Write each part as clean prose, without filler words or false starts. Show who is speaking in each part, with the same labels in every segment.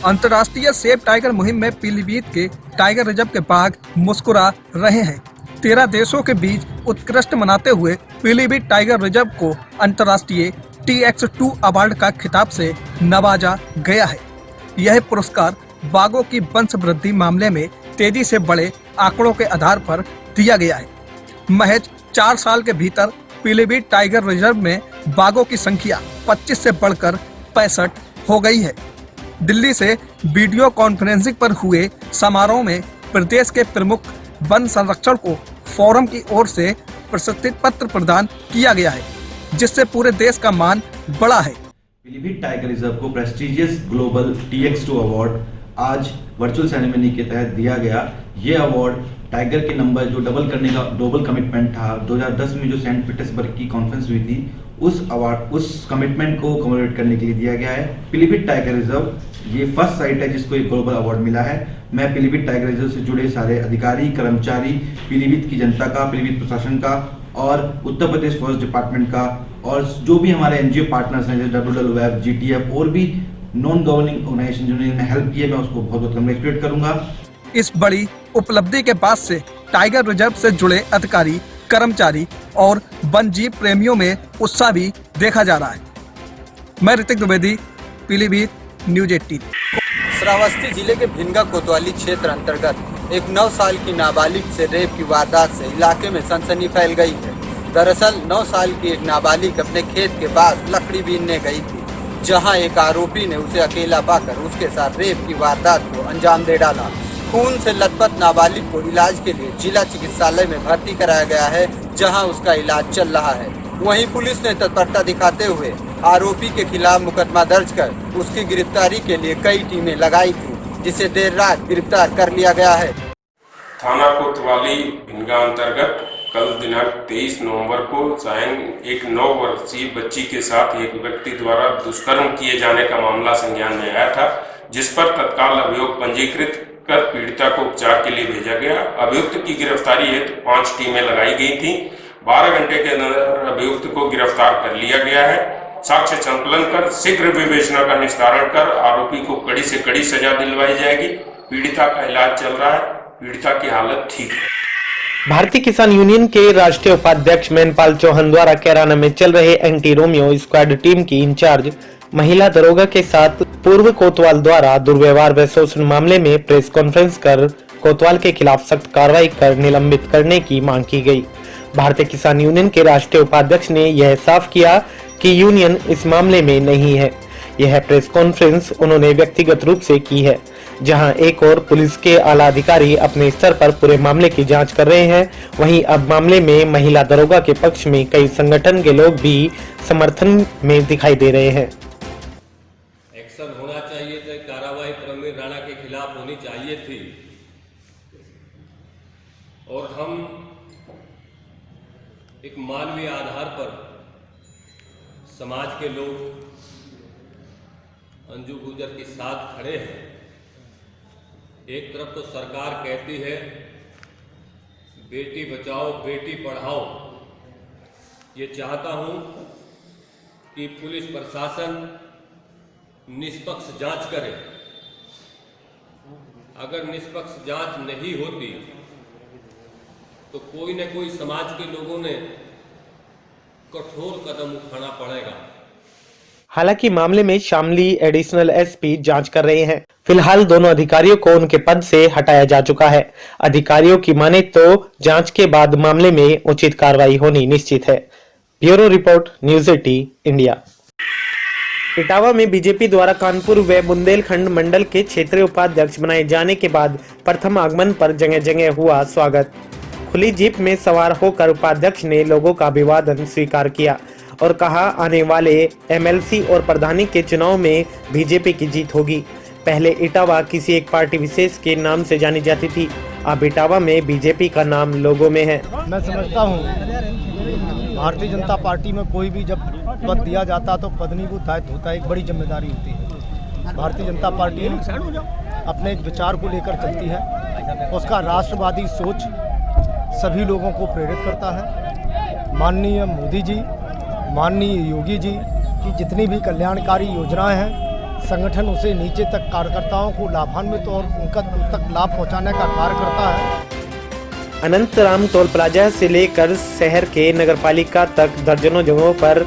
Speaker 1: अंतर्राष्ट्रीय सेब टाइगर मुहिम में पीलीभीत के टाइगर रिजर्व के बाघ मुस्कुरा रहे हैं। 13 देशों के बीच उत्कृष्ट मनाते हुए पीलीभीत टाइगर रिजर्व को अंतर्राष्ट्रीय TX2 अवार्ड का खिताब से नवाजा गया है। यह पुरस्कार बाघों की वंश वृद्धि मामले में तेजी से बड़े आंकड़ों के आधार पर दिया गया है। महज 4 साल के भीतर पीलीभीत टाइगर रिजर्व में बाघों की संख्या 25 से बढ़कर 65 हो गई है। दिल्ली से वीडियो कॉन्फ्रेंसिंग पर हुए समारोह में प्रदेश के प्रमुख वन संरक्षण को फोरम की ओर से प्रशस्ति पत्र प्रदान किया गया है, जिससे पूरे देश का मान बढ़ा है।
Speaker 2: पीलीभीत टाइगर रिजर्व को प्रेस्टिजियस ग्लोबल TX2 अवार्ड आज वर्चुअल सेरेमनी के तहत दिया गया। ये अवार्ड टाइगर के नंबर जो डबल करने का ग्लोबल कमिटमेंट था 2010 में जो सेंट पीटर्सबर्ग की कॉन्फ्रेंस हुई थी, उस कमिटमेंट को कमेमोरेट करने के लिए दिया गया है। पीलीभीत टाइगर रिजर्व ये फर्स्ट साइट है जिसको एक ग्लोबल अवार्ड मिला है। मैं पीलीभीत टाइगर रिजर्व से जुड़े सारे अधिकारी, कर्मचारी, पीलीभीत की जनता का, पीलीभीत प्रशासन का और उत्तर प्रदेश फॉरेस्ट डिपार्टमेंट का और जो भी हमारे NGO पार्टनर्स हैं जैसे WWF, GTF और भी नॉन गवर्निंग ऑर्गेनाइजेशन जिन्होंने हेल्प की है, मैं उसको बहुत बहुत कंग्रेचुलेट करूंगा।
Speaker 1: इस बड़ी उपलब्धि के बाद से टाइगर रिजर्व से जुड़े अधिकारी, कर्मचारी और वन जीव प्रेमियों में उत्साह भी देखा जा रहा है। मैं ऋतिक द्विवेदी, पीलीभीत, न्यूज़ 18।
Speaker 3: श्रावस्ती जिले के भिनगा कोतवाली क्षेत्र अंतर्गत एक 9 साल की नाबालिग से रेप की वारदात से इलाके में सनसनी फैल गई है। दरअसल 9 साल की एक नाबालिग अपने खेत के पास लकड़ी बीनने गई थी, जहां एक आरोपी ने उसे अकेला पाकर उसके साथ रेप की वारदात को अंजाम दे डाला। खून से लथपथ नाबालिग को इलाज के लिए जिला चिकित्सालय में भर्ती कराया गया है, जहां उसका इलाज चल रहा है। वहीं पुलिस ने तत्परता दिखाते हुए आरोपी के खिलाफ मुकदमा दर्ज कर उसकी गिरफ्तारी के लिए कई टीमें लगाई थी, जिसे देर रात गिरफ्तार कर लिया गया है।
Speaker 4: थाना कोतवाली भिनगा अंतर्गत कल दिनांक 23 नवंबर को सायं एक 9 वर्षीय बच्ची के साथ एक व्यक्ति द्वारा दुष्कर्म किए जाने का मामला संज्ञान में आया था, जिस पर तत्काल अभियोग पंजीकृत कर पीड़िता को उपचार के लिए भेजा गया। अभियुक्त की गिरफ्तारी हेतु 5 टीमें लगाई गई थी। 12 घंटे के अंदर अभियुक्त को गिरफ्तार कर लिया गया है। साक्ष्य संकलन कर शीघ्र विवेचना का निस्तारण कर आरोपी को कड़ी से कड़ी सजा दिलवाई जाएगी। पीड़िता का इलाज चल रहा है, पीड़िता की हालत ठीक है।
Speaker 5: भारतीय किसान यूनियन के राष्ट्रीय उपाध्यक्ष मेनपाल चौहान द्वारा कैराना में चल रहे एंटी रोमियो स्क्वाड टीम की इंचार्ज महिला दरोगा के साथ पूर्व कोतवाल द्वारा दुर्व्यवहार व शोषण मामले में प्रेस कॉन्फ्रेंस कर कोतवाल के खिलाफ सख्त कार्रवाई कर निलंबित करने की मांग की गई। भारतीय किसान यूनियन के राष्ट्रीय उपाध्यक्ष ने यह साफ किया कि यूनियन इस मामले में नहीं है। यह प्रेस कॉन्फ्रेंस उन्होंने व्यक्तिगत रूप से की है, जहां एक और पुलिस के आला अधिकारी अपने स्तर पर पूरे मामले की जांच कर रहे हैं, वहीं अब मामले में महिला दरोगा के पक्ष में कई संगठन के लोग भी समर्थन में दिखाई दे रहे हैं।
Speaker 6: एक्शन होना चाहिए था, कार्रवाई प्रवीण राणा के खिलाफ होनी चाहिए थी और हम एक मानवीय आधार पर समाज के लोग अंजू गुजर के साथ खड़े हैं। एक तरफ तो सरकार कहती है बेटी बचाओ बेटी पढ़ाओ, ये चाहता हूं कि पुलिस प्रशासन निष्पक्ष जांच करे। अगर निष्पक्ष जांच नहीं होती तो कोई न कोई समाज के लोगों ने कठोर कदम उठाना पड़ेगा।
Speaker 5: हालांकि मामले में शामली एडिशनल SP जांच कर रहे हैं। फिलहाल दोनों अधिकारियों को उनके पद से हटाया जा चुका है। अधिकारियों की माने तो जांच के बाद मामले में उचित कार्रवाई होनी निश्चित है। Bureau report, news 18 India. Etawah में बीजेपी द्वारा कानपुर व बुंदेलखंड मंडल के क्षेत्रीय उपाध्यक्ष बनाए जाने के बाद प्रथम आगमन पर जगह जगह हुआ स्वागत। खुली जीप में सवार होकर उपाध्यक्ष ने लोगों का अभिवादन स्वीकार किया और कहा आने वाले MLC और प्रधानी के चुनाव में बीजेपी की जीत होगी। पहले इटावा किसी एक पार्टी विशेष के नाम से जानी जाती थी, अब इटावा में बीजेपी का नाम लोगों में है।
Speaker 7: मैं समझता हूँ भारतीय जनता पार्टी में कोई भी जब पद दिया जाता तो पदनी को दायित्व होता है, एक बड़ी जिम्मेदारी होती है। भारतीय जनता पार्टी अपने विचार को लेकर चलती है, उसका राष्ट्रवादी सोच सभी लोगों को प्रेरित करता है। माननीय मोदी जी, माननीय योगी जी की जितनी भी कल्याणकारी योजनाएं हैं संगठन उसे नीचे तक कार्यकर्ताओं को लाभान्वित और उनका उन तक लाभ पहुंचाने का कार्य करता है।
Speaker 5: अनंतराम टोल प्लाजा से लेकर शहर के नगरपालिका तक दर्जनों जगहों पर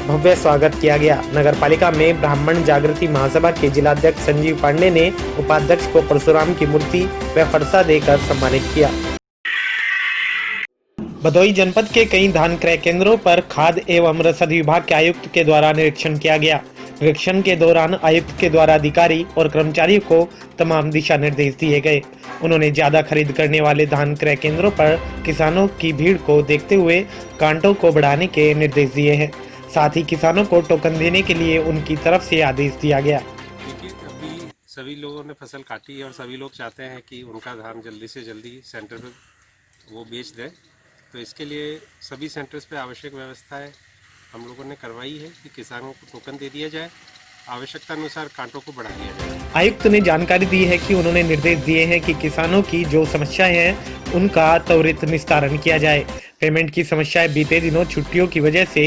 Speaker 5: भव्य स्वागत किया गया। नगरपालिका में ब्राह्मण जागृति महासभा के जिलाध्यक्ष संजीव पांडे ने उपाध्यक्ष को परशुराम की मूर्ति व फरसा देकर सम्मानित किया। भदोही जनपद के कई धान क्रय केंद्रों पर खाद्य एवं रसद विभाग के आयुक्त के द्वारा निरीक्षण किया गया। निरीक्षण के दौरान आयुक्त के द्वारा अधिकारी और कर्मचारियों को तमाम दिशा निर्देश दिए गए। उन्होंने ज्यादा खरीद करने वाले धान क्रय केंद्रों पर किसानों की भीड़ को देखते हुए कांटों को बढ़ाने के निर्देश दिए हैं। साथ ही किसानों को टोकन देने के लिए उनकी तरफ से आदेश दिया गया।
Speaker 8: देखिए, अभी सभी लोगों ने फसल काटी है और सभी लोग चाहते हैं कि उनका धान जल्दी से जल्दी सेंटर पे वो बेच दें, तो इसके लिए सभी सेंटर्स पे आवश्यक व्यवस्थाएं हम लोगों ने करवाई है कि किसानों को टोकन दे दिया जाए, आवश्यकता अनुसार कांटों को बढ़ा दिया जाए।
Speaker 5: आयुक्त ने जानकारी दी है कि उन्होंने निर्देश दिए हैं कि किसानों की जो समस्याएं हैं उनका त्वरित निस्तारण किया जाए। पेमेंट की समस्याएं बीते दिनों छुट्टियों की वजह से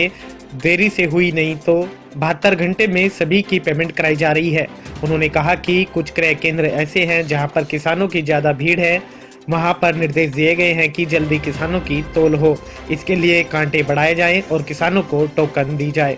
Speaker 5: देरी से हुई, नहीं तो 72 घंटे में सभी की पेमेंट कराई जा रही है। उन्होंने कहा कि कुछ क्रय केंद्र ऐसे हैं जहां पर किसानों की ज्यादा भीड़ है, वहां पर निर्देश दिए गए हैं कि जल्दी किसानों की तोल हो। इसके लिए कांटे बढ़ाए जाएं और किसानों को टोकन दी जाए।